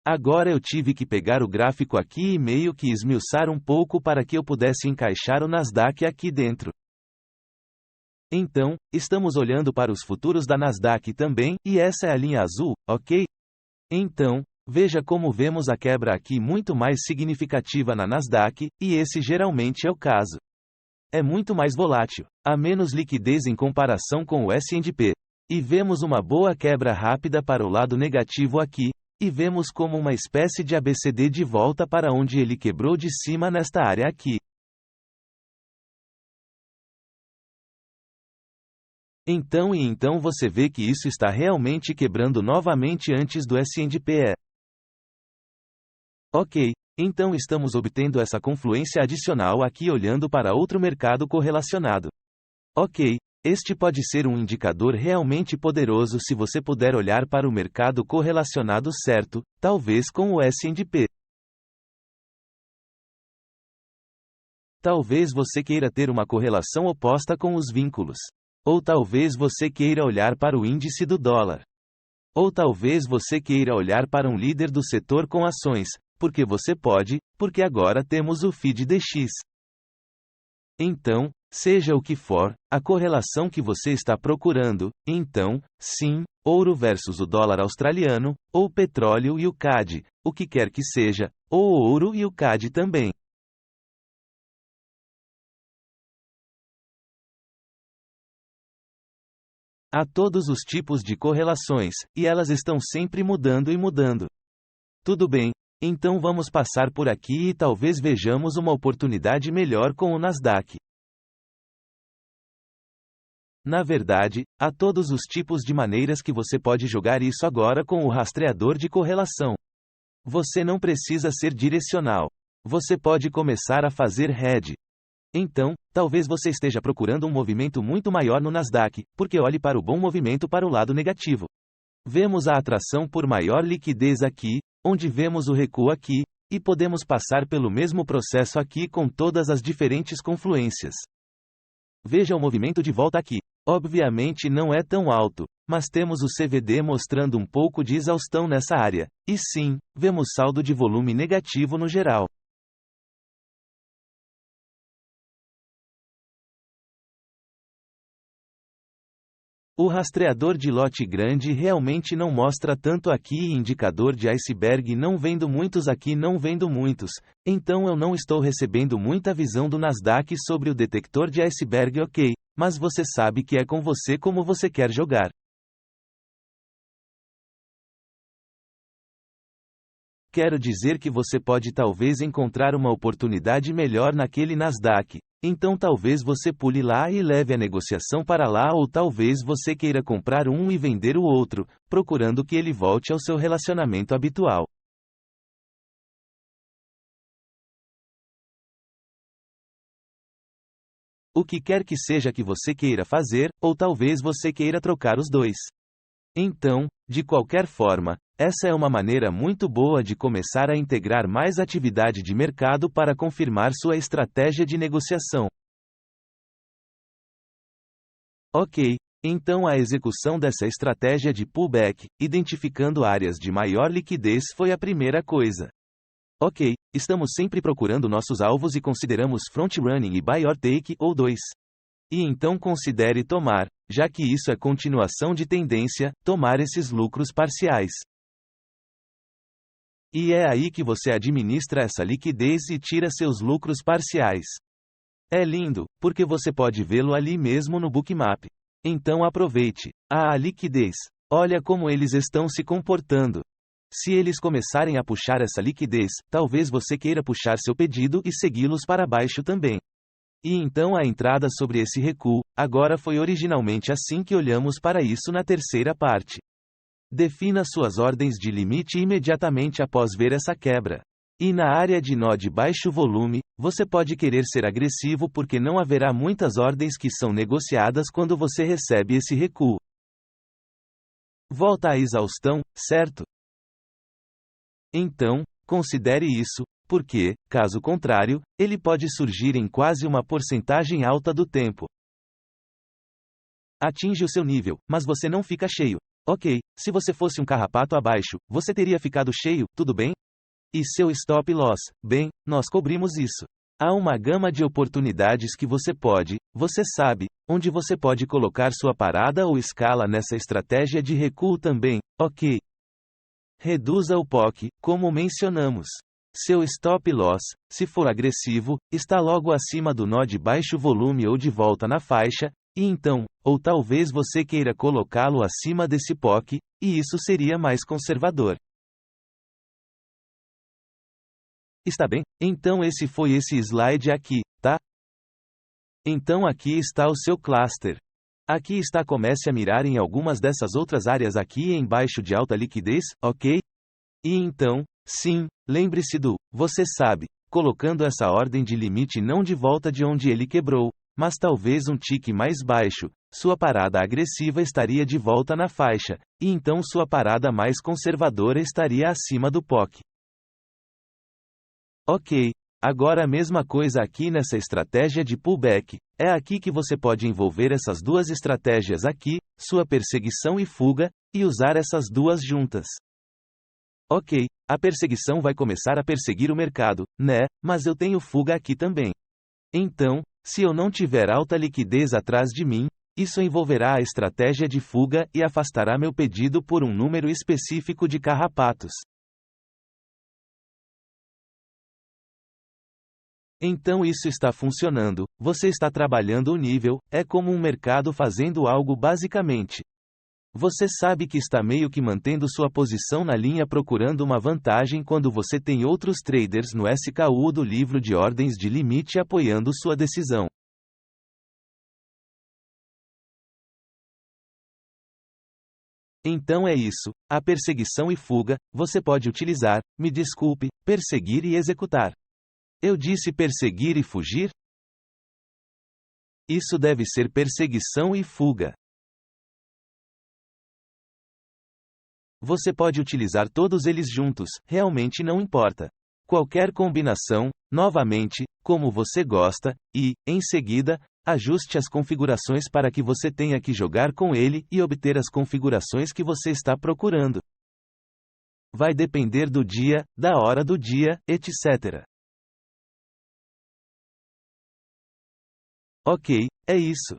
Agora eu tive que pegar o gráfico aqui e meio que esmiuçar um pouco para que eu pudesse encaixar o Nasdaq aqui dentro. Então, estamos olhando para os futuros da Nasdaq também, e essa é a linha azul, ok? Então, veja como vemos a quebra aqui muito mais significativa na Nasdaq, e esse geralmente é o caso. É muito mais volátil, há menos liquidez em comparação com o S&P. E vemos uma boa quebra rápida para o lado negativo aqui, e vemos como uma espécie de ABCD de volta para onde ele quebrou de cima nesta área aqui. Então você vê que isso está realmente quebrando novamente antes do S&P. Ok, então estamos obtendo essa confluência adicional aqui olhando para outro mercado correlacionado. Ok. Este pode ser um indicador realmente poderoso se você puder olhar para o mercado correlacionado certo, talvez com o S&P. Talvez você queira ter uma correlação oposta com os vínculos. Ou talvez você queira olhar para o índice do dólar. Ou talvez você queira olhar para um líder do setor com ações, porque você pode, porque agora temos o feed DX. Então, seja o que for, a correlação que você está procurando, então, sim, ouro versus o dólar australiano, ou petróleo e o CAD, o que quer que seja, ou ouro e o CAD também. Há todos os tipos de correlações, e elas estão sempre mudando e mudando. Tudo bem, então vamos passar por aqui e talvez vejamos uma oportunidade melhor com o Nasdaq. Na verdade, há todos os tipos de maneiras que você pode jogar isso agora com o rastreador de correlação. Você não precisa ser direcional. Você pode começar a fazer hedge. Então, talvez você esteja procurando um movimento muito maior no Nasdaq, porque olhe para o bom movimento para o lado negativo. Vemos a atração por maior liquidez aqui, onde vemos o recuo aqui, e podemos passar pelo mesmo processo aqui com todas as diferentes confluências. Veja o movimento de volta aqui. Obviamente não é tão alto, mas temos o CVD mostrando um pouco de exaustão nessa área, e sim, vemos saldo de volume negativo no geral. O rastreador de lote grande realmente não mostra tanto aqui e indicador de iceberg não vendo muitos aqui não vendo muitos, então eu não estou recebendo muita visão do Nasdaq sobre o detector de iceberg ok, mas você sabe que é com você como você quer jogar. Quero dizer que você pode talvez encontrar uma oportunidade melhor naquele Nasdaq. Então talvez você pule lá e leve a negociação para lá ou talvez você queira comprar um e vender o outro, procurando que ele volte ao seu relacionamento habitual. O que quer que seja que você queira fazer, ou talvez você queira trocar os dois. Então, de qualquer forma, essa é uma maneira muito boa de começar a integrar mais atividade de mercado para confirmar sua estratégia de negociação. Ok, então a execução dessa estratégia de pullback, identificando áreas de maior liquidez foi a primeira coisa. Ok, estamos sempre procurando nossos alvos e consideramos front-running e buy or take ou dois. E então considere tomar, já que isso é continuação de tendência, tomar esses lucros parciais. E é aí que você administra essa liquidez e tira seus lucros parciais. É lindo, porque você pode vê-lo ali mesmo no Bookmap. Então aproveite. A liquidez. Olha como eles estão se comportando. Se eles começarem a puxar essa liquidez, talvez você queira puxar seu pedido e segui-los para baixo também. E então a entrada sobre esse recuo, agora foi originalmente assim que olhamos para isso na terceira parte. Defina suas ordens de limite imediatamente após ver essa quebra. E na área de nó de baixo volume, você pode querer ser agressivo porque não haverá muitas ordens que são negociadas quando você recebe esse recuo. Volta à exaustão, certo? Então, considere isso, porque, caso contrário, ele pode surgir em quase uma porcentagem alta do tempo. Atinge o seu nível, mas você não fica cheio. Ok, se você fosse um carrapato abaixo, você teria ficado cheio, tudo bem? E seu stop loss? Bem, nós cobrimos isso. Há uma gama de oportunidades que você sabe, onde você pode colocar sua parada ou escala nessa estratégia de recuo também, ok? Reduza o POC, como mencionamos. Seu stop loss, se for agressivo, está logo acima do nó de baixo volume ou de volta na faixa, e então, ou talvez você queira colocá-lo acima desse POC, e isso seria mais conservador. Está bem? Então esse foi esse slide aqui, tá? Então aqui está o seu cluster. Aqui está, comece a mirar em algumas dessas outras áreas aqui embaixo de alta liquidez, ok? E então, sim, lembre-se do, você sabe, colocando essa ordem de limite não de volta de onde ele quebrou, mas talvez um tique mais baixo, sua parada agressiva estaria de volta na faixa, e então sua parada mais conservadora estaria acima do POC. Ok, agora a mesma coisa aqui nessa estratégia de pullback, é aqui que você pode envolver essas duas estratégias aqui, sua perseguição e fuga, e usar essas duas juntas. Ok, a perseguição vai começar a perseguir o mercado, né, mas eu tenho fuga aqui também. Então, se eu não tiver alta liquidez atrás de mim, isso envolverá a estratégia de fuga e afastará meu pedido por um número específico de carrapatos. Então isso está funcionando, você está trabalhando o nível, é como um mercado fazendo algo basicamente. Você sabe que está meio que mantendo sua posição na linha procurando uma vantagem quando você tem outros traders no SKU do livro de ordens de limite apoiando sua decisão. Então é isso, a perseguição e fuga, você pode utilizar, me desculpe, perseguir e executar. Eu disse perseguir e fugir? Isso deve ser perseguição e fuga. Você pode utilizar todos eles juntos, realmente não importa. Qualquer combinação, novamente, como você gosta, e, em seguida, ajuste as configurações para que você tenha que jogar com ele e obter as configurações que você está procurando. Vai depender do dia, da hora do dia, etc. Ok, é isso.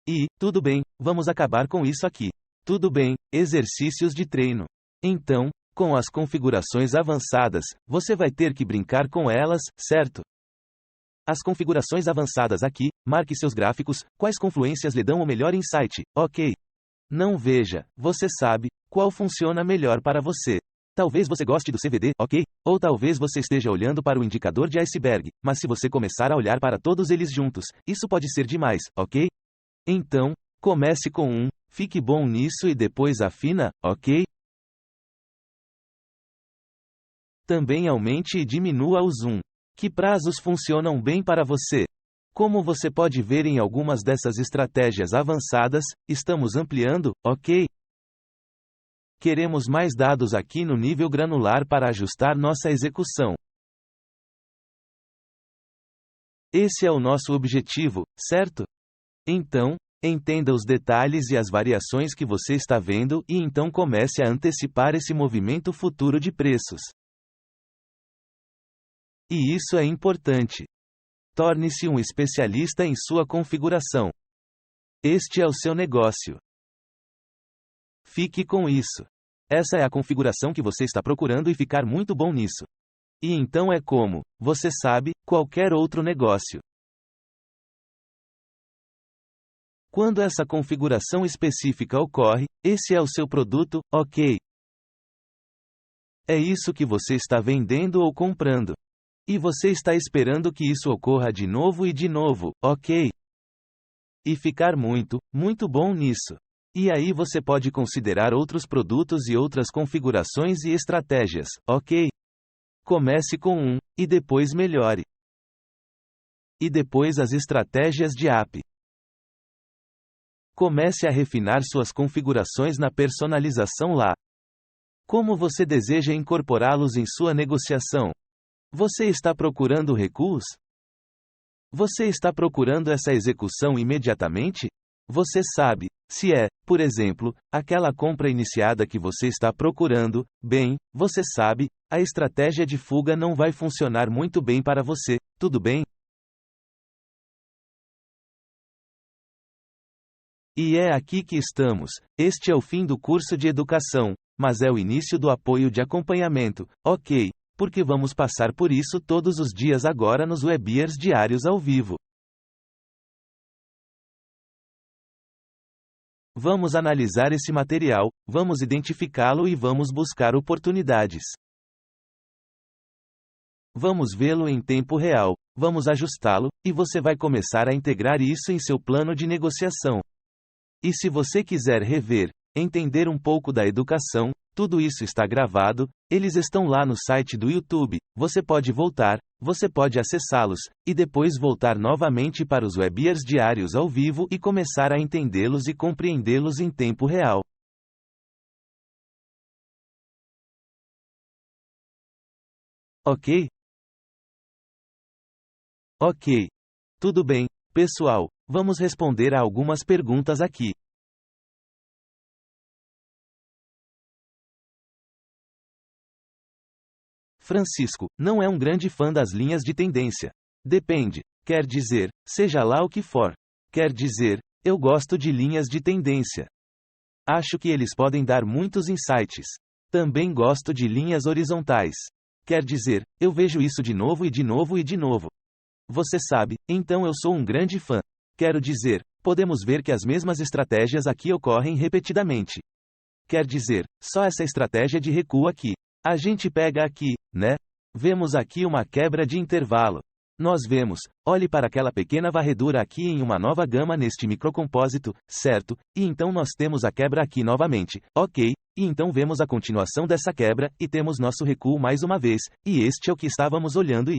E, tudo bem, vamos acabar com isso aqui. Tudo bem, exercícios de treino. Então, com as configurações avançadas, você vai ter que brincar com elas, certo? As configurações avançadas aqui, marque seus gráficos, quais confluências lhe dão o melhor insight, ok? Não veja, você sabe, qual funciona melhor para você. Talvez você goste do CVD, ok? Ou talvez você esteja olhando para o indicador de iceberg, mas se você começar a olhar para todos eles juntos, isso pode ser demais, ok? Então, comece com um, fique bom nisso e depois afina, ok? Também aumente e diminua o zoom. Que prazos funcionam bem para você? Como você pode ver em algumas dessas estratégias avançadas, estamos ampliando, ok? Queremos mais dados aqui no nível granular para ajustar nossa execução. Esse é o nosso objetivo, certo? Então, entenda os detalhes e as variações que você está vendo e então comece a antecipar esse movimento futuro de preços. E isso é importante. Torne-se um especialista em sua configuração. Este é o seu negócio. Fique com isso. Essa é a configuração que você está procurando e ficar muito bom nisso. E então é como, você sabe, qualquer outro negócio. Quando essa configuração específica ocorre, esse é o seu produto, ok? É isso que você está vendendo ou comprando. E você está esperando que isso ocorra de novo e de novo, ok? E ficar muito, muito bom nisso. E aí você pode considerar outros produtos e outras configurações e estratégias, ok? Comece com um, e depois melhore. E depois as estratégias de app. Comece a refinar suas configurações na personalização lá. Como você deseja incorporá-los em sua negociação? Você está procurando recuos? Você está procurando essa execução imediatamente? Você sabe, se é, por exemplo, aquela compra iniciada que você está procurando, bem, você sabe, a estratégia de fuga não vai funcionar muito bem para você, tudo bem? E é aqui que estamos. Este é o fim do curso de educação, mas é o início do apoio de acompanhamento, ok? Porque vamos passar por isso todos os dias agora nos webinars diários ao vivo. Vamos analisar esse material, vamos identificá-lo e vamos buscar oportunidades. Vamos vê-lo em tempo real, vamos ajustá-lo, e você vai começar a integrar isso em seu plano de negociação. E se você quiser rever, entender um pouco da educação, tudo isso está gravado, eles estão lá no site do YouTube, você pode voltar, você pode acessá-los, e depois voltar novamente para os webinars diários ao vivo e começar a entendê-los e compreendê-los em tempo real. Ok? Ok. Tudo bem, pessoal, vamos responder a algumas perguntas aqui. Francisco, não é um grande fã das linhas de tendência. Depende. Quer dizer, seja lá o que for. Quer dizer, eu gosto de linhas de tendência. Acho que eles podem dar muitos insights. Também gosto de linhas horizontais. Quer dizer, eu vejo isso de novo e de novo e de novo. Você sabe, então eu sou um grande fã. Quero dizer, podemos ver que as mesmas estratégias aqui ocorrem repetidamente. Quer dizer, só essa estratégia de recuo aqui. A gente pega aqui, né? Vemos aqui uma quebra de intervalo. Nós vemos, olhe para aquela pequena varredura aqui em uma nova gama neste microcompósito, certo? E então nós temos a quebra aqui novamente, ok? E então vemos a continuação dessa quebra, e temos nosso recuo mais uma vez, e este é o que estávamos olhando e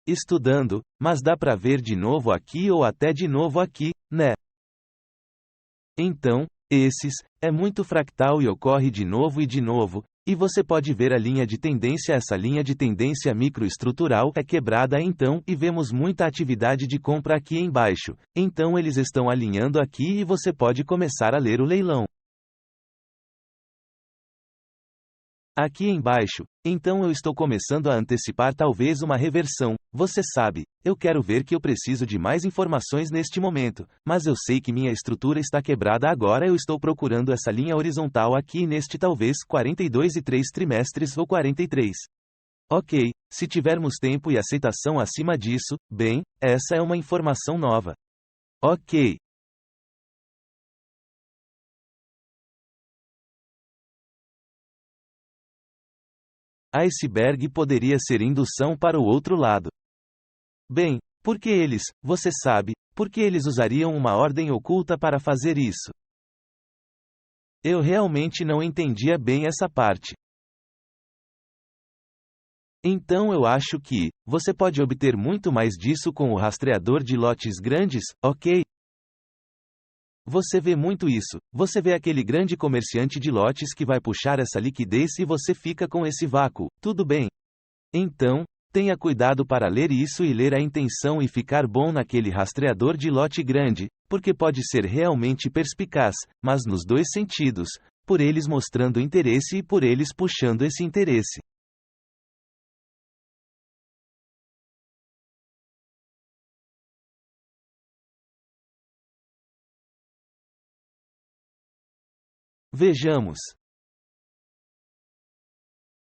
estudando, mas dá para ver de novo aqui ou até de novo aqui, né? Então, é muito fractal e ocorre de novo e de novo, e você pode ver a linha de tendência. Essa linha de tendência microestrutural é quebrada então, e vemos muita atividade de compra aqui embaixo. Então eles estão alinhando aqui e você pode começar a ler o leilão. Aqui embaixo, então eu estou começando a antecipar talvez uma reversão. Você sabe, eu quero ver que eu preciso de mais informações neste momento, mas eu sei que minha estrutura está quebrada agora. Eu estou procurando essa linha horizontal aqui neste talvez 42 e 3 trimestres ou 43. Ok, se tivermos tempo e aceitação acima disso, bem, essa é uma informação nova. Ok. Iceberg poderia ser indução para o outro lado. Bem, por que eles, você sabe, por que eles usariam uma ordem oculta para fazer isso? Eu realmente não entendia bem essa parte. Então eu acho que, você pode obter muito mais disso com o rastreador de lotes grandes, ok? Você vê muito isso, você vê aquele grande comerciante de lotes que vai puxar essa liquidez e você fica com esse vácuo, tudo bem. Então, tenha cuidado para ler isso e ler a intenção e ficar bom naquele rastreador de lote grande, porque pode ser realmente perspicaz, mas nos dois sentidos, por eles mostrando interesse e por eles puxando esse interesse. Vejamos.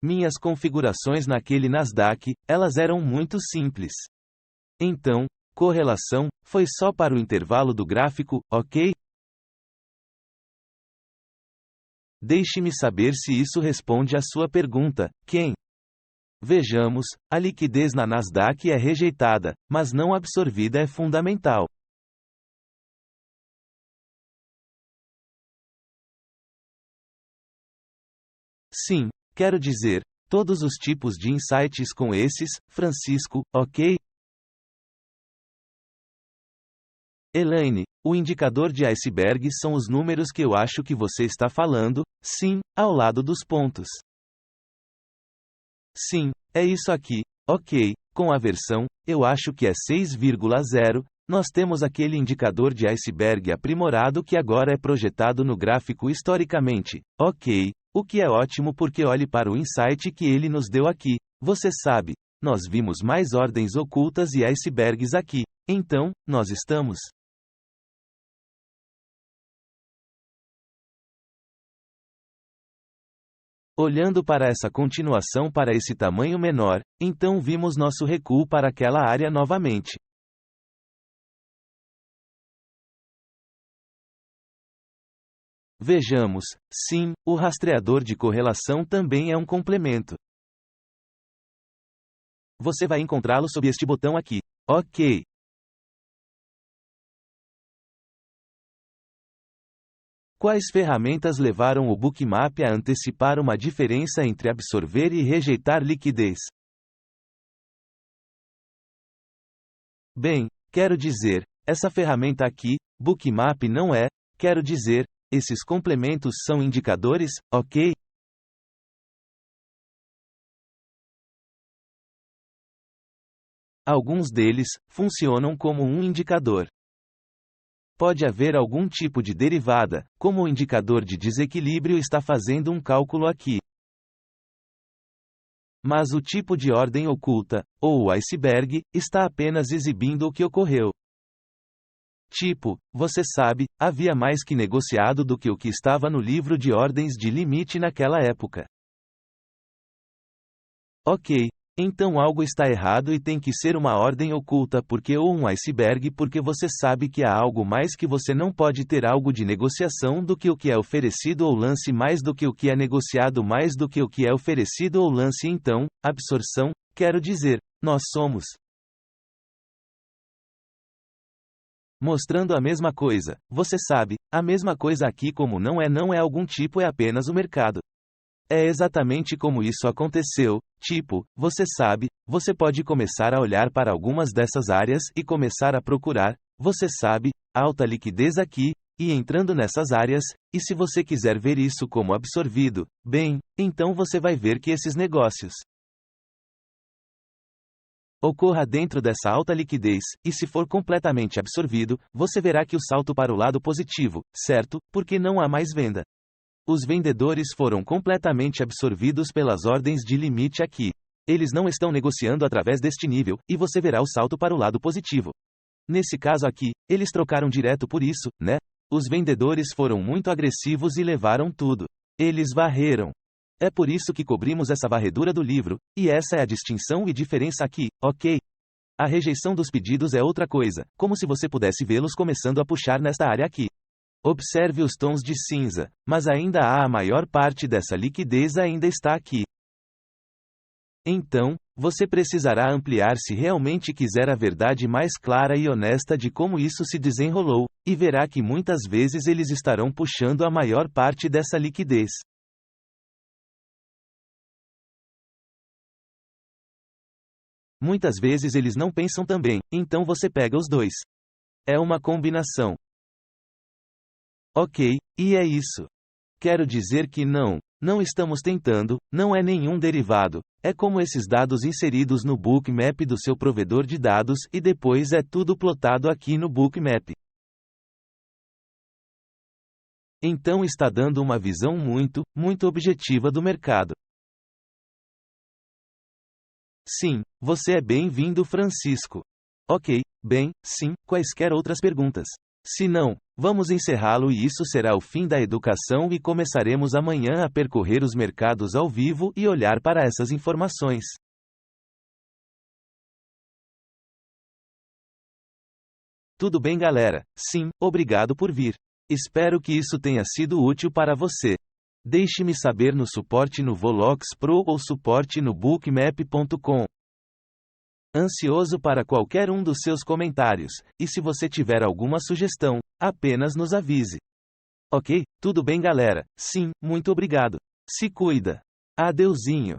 Minhas configurações naquele Nasdaq, elas eram muito simples. Então, correlação, foi só para o intervalo do gráfico, ok? Deixe-me saber se isso responde à sua pergunta, quem? Vejamos, a liquidez na Nasdaq é rejeitada, mas não absorvida é fundamental. Sim, quero dizer, todos os tipos de insights com esses, Francisco, ok? Elaine, o indicador de iceberg são os números que eu acho que você está falando, sim, ao lado dos pontos. Sim, é isso aqui. Ok, com a versão, eu acho que é 6,0, nós temos aquele indicador de iceberg aprimorado que agora é projetado no gráfico historicamente. Ok, o que é ótimo porque olhe para o insight que ele nos deu aqui. Você sabe, nós vimos mais ordens ocultas e icebergs aqui. Então, nós estamos olhando para essa continuação para esse tamanho menor, então vimos nosso recuo para aquela área novamente. Vejamos, sim, o rastreador de correlação também é um complemento. Você vai encontrá-lo sob este botão aqui. Ok. Quais ferramentas levaram o Bookmap a antecipar uma diferença entre absorver e rejeitar liquidez? Bem, quero dizer, essa ferramenta aqui, Bookmap não é, quero dizer, esses complementos são indicadores, ok? Alguns deles funcionam como um indicador. Pode haver algum tipo de derivada, como o indicador de desequilíbrio está fazendo um cálculo aqui. Mas o tipo de ordem oculta, ou o iceberg, está apenas exibindo o que ocorreu. Tipo, você sabe, havia mais que negociado do que o que estava no livro de ordens de limite naquela época. Ok, então algo está errado e tem que ser uma ordem oculta porque ou um iceberg porque você sabe que há algo mais que você não pode ter algo de negociação do que o que é oferecido ou lance mais do que o que é negociado mais do que o que é oferecido ou lance então, absorção, quero dizer, nós somos mostrando a mesma coisa, você sabe, a mesma coisa aqui como não é algum tipo é apenas o mercado. É exatamente como isso aconteceu, tipo, você sabe, você pode começar a olhar para algumas dessas áreas e começar a procurar, você sabe, alta liquidez aqui, e entrando nessas áreas, e se você quiser ver isso como absorvido, bem, então você vai ver que esses negócios ocorra dentro dessa alta liquidez, e se for completamente absorvido, você verá que o salto para o lado positivo, certo? Porque não há mais venda. Os vendedores foram completamente absorvidos pelas ordens de limite aqui. Eles não estão negociando através deste nível, e você verá o salto para o lado positivo. Nesse caso aqui, eles trocaram direto por isso, né? Os vendedores foram muito agressivos e levaram tudo. Eles varreram. É por isso que cobrimos essa varredura do livro, e essa é a distinção e diferença aqui, ok? A rejeição dos pedidos é outra coisa, como se você pudesse vê-los começando a puxar nesta área aqui. Observe os tons de cinza, mas ainda há a maior parte dessa liquidez ainda está aqui. Então, você precisará ampliar se realmente quiser a verdade mais clara e honesta de como isso se desenrolou, e verá que muitas vezes eles estarão puxando a maior parte dessa liquidez. Muitas vezes eles não pensam também, então você pega os dois. É uma combinação. Ok, e é isso. Quero dizer que não estamos tentando, não é nenhum derivado, é como esses dados inseridos no bookmap do seu provedor de dados e depois é tudo plotado aqui no bookmap. Então está dando uma visão muito objetiva do mercado. Sim, você é bem-vindo, Francisco. Ok, bem, sim, quaisquer outras perguntas? Se não, vamos encerrá-lo e isso será o fim da educação e começaremos amanhã a percorrer os mercados ao vivo e olhar para essas informações. Tudo bem, galera? Sim, obrigado por vir. Espero que isso tenha sido útil para você. Deixe-me saber no suporte no Volox Pro ou suporte no bookmap.com. Ansioso para qualquer um dos seus comentários, e se você tiver alguma sugestão, apenas nos avise. Ok? Tudo bem, galera? Sim, muito obrigado. Se cuida. Adeuzinho.